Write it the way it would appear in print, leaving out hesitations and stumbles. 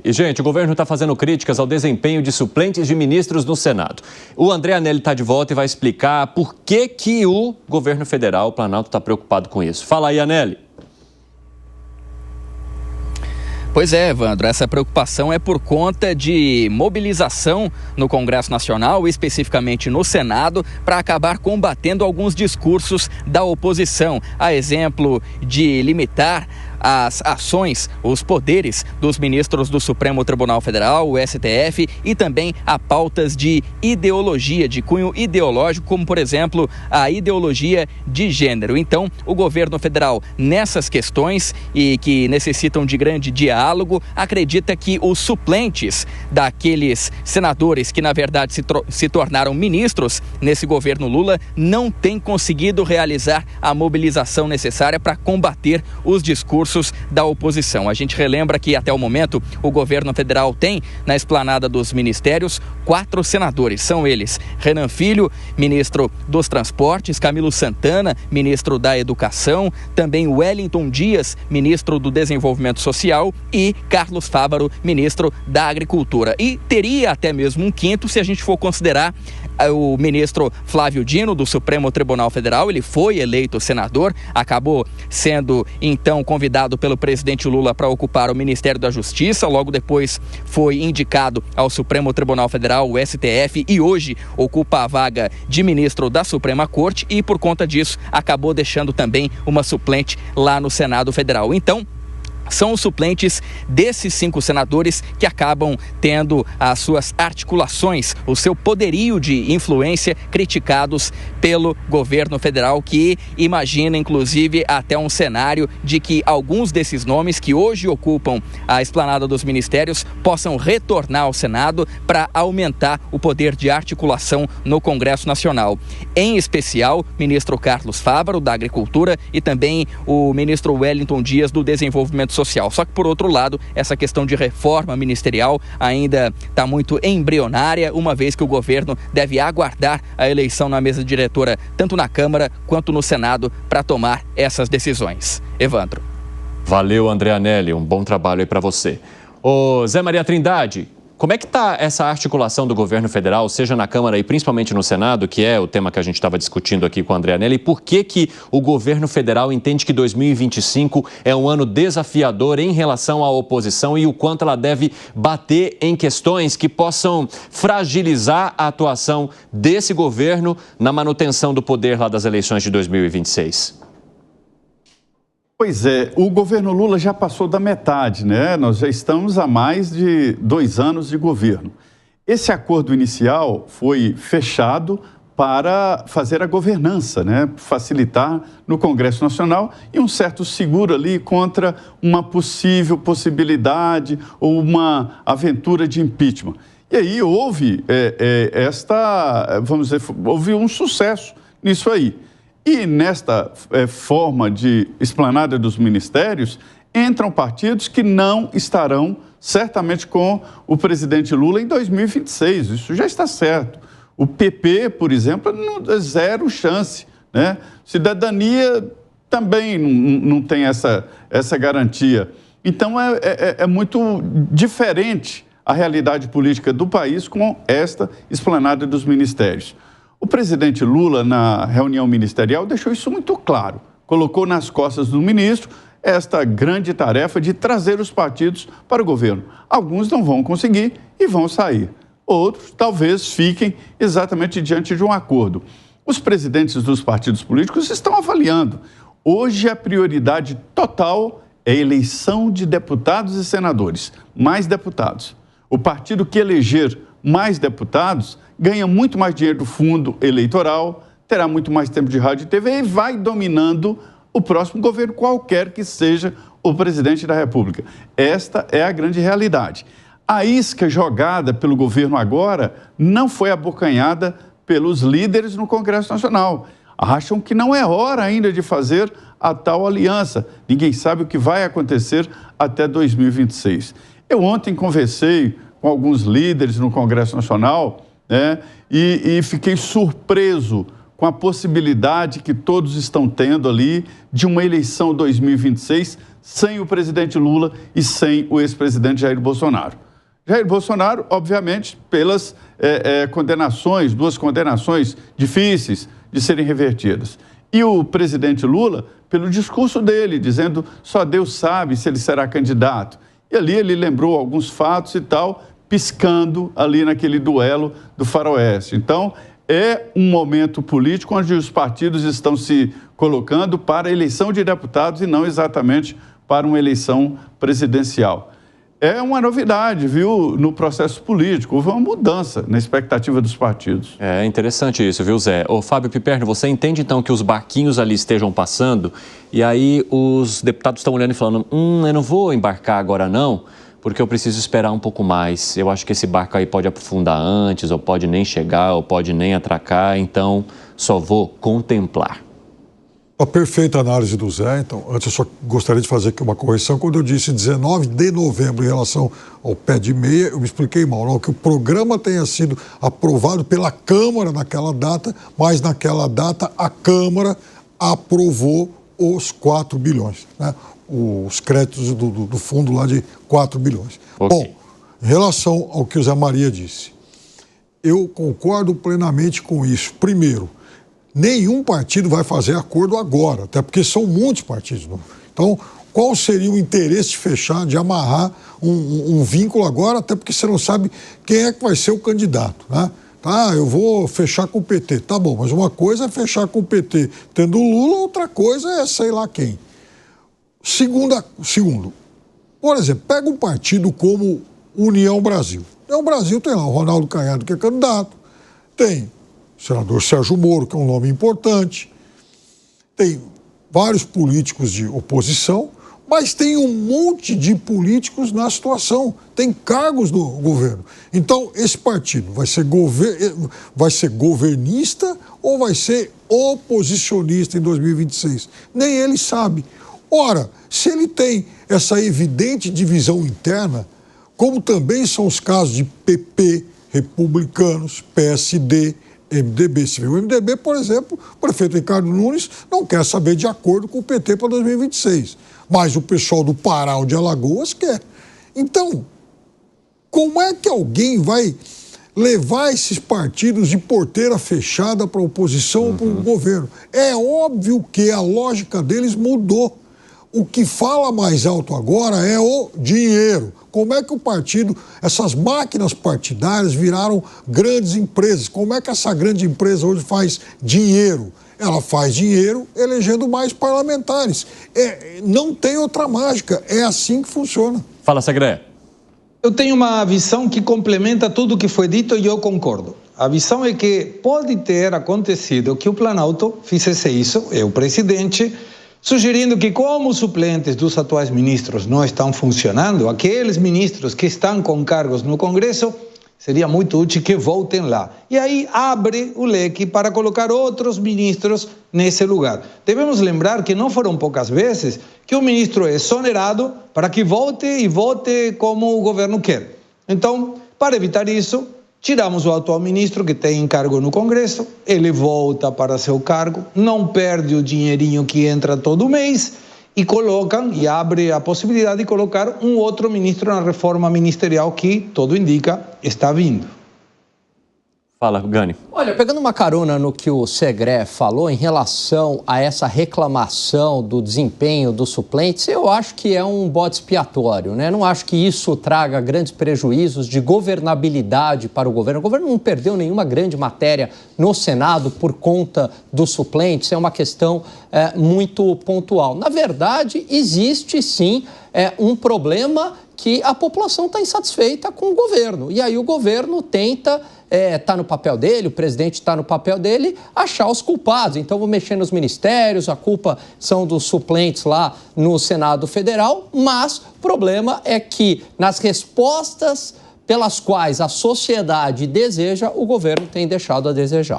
E, gente, o governo está fazendo críticas ao desempenho de suplentes de ministros no Senado. O André Anelli está de volta e vai explicar por que o governo federal, o Planalto, está preocupado com isso. Fala aí, Anelli. Pois é, Evandro, essa preocupação é por conta de mobilização no Congresso Nacional, especificamente no Senado, para acabar combatendo alguns discursos da oposição. A exemplo de limitar as ações, os poderes dos ministros do Supremo Tribunal Federal, o STF, e também a pautas de ideologia, de cunho ideológico, como, por exemplo, a ideologia de gênero. Então, o governo federal, nessas questões e que necessitam de grande diálogo, acredita que os suplentes daqueles senadores que, na verdade, se tornaram ministros nesse governo Lula não têm conseguido realizar a mobilização necessária para combater os discursos da oposição. A gente relembra que até o momento o governo federal tem na esplanada dos ministérios 4 senadores. São eles: Renan Filho, ministro dos Transportes; Camilo Santana, ministro da Educação; também Wellington Dias, ministro do Desenvolvimento Social, e Carlos Fávaro, ministro da Agricultura. E teria até mesmo um quinto se a gente for considerar o ministro Flávio Dino, do Supremo Tribunal Federal. Ele foi eleito senador, acabou sendo então convidado pelo presidente Lula para ocupar o Ministério da Justiça, logo depois foi indicado ao Supremo Tribunal Federal, o STF, e hoje ocupa a vaga de ministro da Suprema Corte e, por conta disso, acabou deixando também uma suplente lá no Senado Federal. Então, são os suplentes desses 5 senadores que acabam tendo as suas articulações, o seu poderio de influência criticados pelo governo federal, que imagina, inclusive, até um cenário de que alguns desses nomes que hoje ocupam a esplanada dos ministérios possam retornar ao Senado para aumentar o poder de articulação no Congresso Nacional. Em especial, ministro Carlos Fávaro, da Agricultura, e também o ministro Wellington Dias, do Desenvolvimento Social. Só que, por outro lado, essa questão de reforma ministerial ainda está muito embrionária, uma vez que o governo deve aguardar a eleição na mesa diretora, tanto na Câmara quanto no Senado, para tomar essas decisões. Evandro. Valeu, André Anelli. Um bom trabalho aí para você. Ô, Zé Maria Trindade, como é que está essa articulação do governo federal, seja na Câmara e principalmente no Senado, que é o tema que a gente estava discutindo aqui com o André Anelli, e por que o governo federal entende que 2025 é um ano desafiador em relação à oposição e o quanto ela deve bater em questões que possam fragilizar a atuação desse governo na manutenção do poder lá das eleições de 2026? Pois é, o governo Lula já passou da metade, né? Nós já estamos há mais de 2 anos de governo. Esse acordo inicial foi fechado para fazer a governança, né? Facilitar no Congresso Nacional e um certo seguro ali contra uma possível possibilidade ou uma aventura de impeachment. E aí houve houve um sucesso nisso aí. E nesta forma de esplanada dos ministérios, entram partidos que não estarão certamente com o presidente Lula em 2026. Isso já está certo. O PP, por exemplo, zero chance, né? Cidadania também não tem essa garantia. Então, é muito diferente a realidade política do país com esta esplanada dos ministérios. O presidente Lula, na reunião ministerial, deixou isso muito claro. Colocou nas costas do ministro esta grande tarefa de trazer os partidos para o governo. Alguns não vão conseguir e vão sair. Outros talvez fiquem exatamente diante de um acordo. Os presidentes dos partidos políticos estão avaliando. Hoje a prioridade total é a eleição de deputados e senadores, mais deputados. O partido que eleger mais deputados ganha muito mais dinheiro do fundo eleitoral, terá muito mais tempo de rádio e TV e vai dominando o próximo governo, qualquer que seja o presidente da República. Esta é a grande realidade. A isca jogada pelo governo agora não foi abocanhada pelos líderes no Congresso Nacional. Acham que não é hora ainda de fazer a tal aliança. Ninguém sabe o que vai acontecer até 2026. Eu ontem conversei com alguns líderes no Congresso Nacional, né, e fiquei surpreso com a possibilidade que todos estão tendo ali de uma eleição 2026 sem o presidente Lula e sem o ex-presidente Jair Bolsonaro. Jair Bolsonaro, obviamente, pelas condenações, 2 condenações difíceis de serem revertidas. E o presidente Lula, pelo discurso dele, dizendo só Deus sabe se ele será candidato. E ali ele lembrou alguns fatos e tal, piscando ali naquele duelo do Faroeste. Então, é um momento político onde os partidos estão se colocando para a eleição de deputados e não exatamente para uma eleição presidencial. É uma novidade, viu, no processo político. Houve uma mudança na expectativa dos partidos. É interessante isso, viu, Zé? Ô, Fábio Piperno, você entende, então, que os barquinhos ali estejam passando e aí os deputados estão olhando e falando, eu não vou embarcar agora não, porque eu preciso esperar um pouco mais. Eu acho que esse barco aí pode aprofundar antes, ou pode nem chegar, ou pode nem atracar, então só vou contemplar. A perfeita análise do Zé. Então, antes eu só gostaria de fazer aqui uma correção. Quando eu disse 19 de novembro em relação ao pé de meia, eu me expliquei mal. Não, que o programa tenha sido aprovado pela Câmara naquela data, mas naquela data a Câmara aprovou os 4 bilhões, né? Os créditos do fundo lá de 4 bilhões. Okay. Bom, em relação ao que o Zé Maria disse, eu concordo plenamente com isso. Primeiro, nenhum partido vai fazer acordo agora, até porque são muitos partidos. Então, qual seria o interesse de fechar, de amarrar um vínculo agora, até porque você não sabe quem é que vai ser o candidato, né? Tá, eu vou fechar com o PT. Tá bom, mas uma coisa é fechar com o PT tendo o Lula, outra coisa é sei lá quem. Segundo, por exemplo, pega um partido como União Brasil. União Brasil tem lá o Ronaldo Caiado, que é candidato, tem o senador Sérgio Moro, que é um nome importante, tem vários políticos de oposição, mas tem um monte de políticos na situação, tem cargos do governo. Então, esse partido vai ser governista ou vai ser oposicionista em 2026? Nem ele sabe. Ora, se ele tem essa evidente divisão interna, como também são os casos de PP, republicanos, PSD, MDB. Se vê o MDB, por exemplo, o prefeito Ricardo Nunes não quer saber de acordo com o PT para 2026. Mas o pessoal do Pará ou de Alagoas quer. Então, como é que alguém vai levar esses partidos de porteira fechada para a oposição ou para o governo? É óbvio que a lógica deles mudou. O que fala mais alto agora é o dinheiro. Como é que o partido, essas máquinas partidárias viraram grandes empresas? Como é que essa grande empresa hoje faz dinheiro? Ela faz dinheiro elegendo mais parlamentares. Não tem outra mágica, é assim que funciona. Fala, Segré. Eu tenho uma visão que complementa tudo o que foi dito e eu concordo. A visão é que pode ter acontecido que o Planalto fizesse isso, o presidente, sugerindo que, como os suplentes dos atuais ministros não estão funcionando, aqueles ministros que estão com cargos no Congresso, seria muito útil que voltem lá. E aí abre o leque para colocar outros ministros nesse lugar. Devemos lembrar que não foram poucas vezes que o ministro é exonerado para que volte e vote como o governo quer. Então, para evitar isso, tiramos o atual ministro que tem cargo no Congresso, ele volta para seu cargo, não perde o dinheirinho que entra todo mês e colocam, e abre a possibilidade de colocar um outro ministro na reforma ministerial que, tudo indica, está vindo. Fala, Gani. Olha, pegando uma carona no que o Segré falou em relação a essa reclamação do desempenho dos suplentes, eu acho que é um bode expiatório, né? Não acho que isso traga grandes prejuízos de governabilidade para o governo. O governo não perdeu nenhuma grande matéria no Senado por conta dos suplentes, é uma questão muito pontual. Na verdade, existe sim um problema que a população está insatisfeita com o governo. E aí o governo tenta, está no papel dele, o presidente está no papel dele, achar os culpados. Então vou mexer nos ministérios, a culpa são dos suplentes lá no Senado Federal, mas o problema é que nas respostas pelas quais a sociedade deseja, o governo tem deixado a desejar.